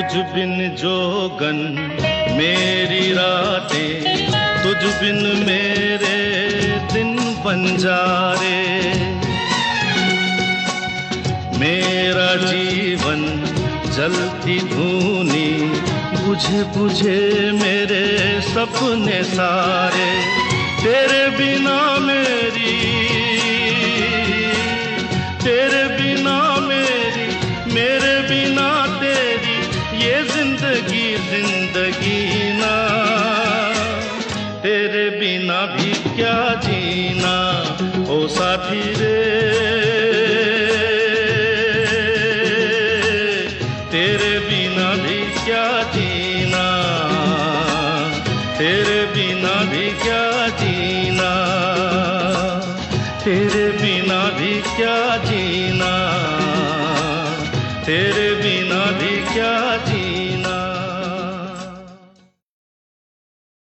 तुझ बिन जोगन मेरी रातें, तुझ बिन मेरे दिन बंजारे। मेरा जीवन जलती धूनी, बुझे बुझे मेरे सपने सारे। तेरे बिना मेरी, तेरे बिना मेरी, मेरे बिना तेरी, ये जिंदगी जिंदगी ना। तेरे बिना भी क्या जीना ओ साथी रे। तेरे बिना भी क्या जीना, तेरे बिना भी क्या जीना, तेरे बिना भी क्या जीना, तेरे बिना भी क्या जीना।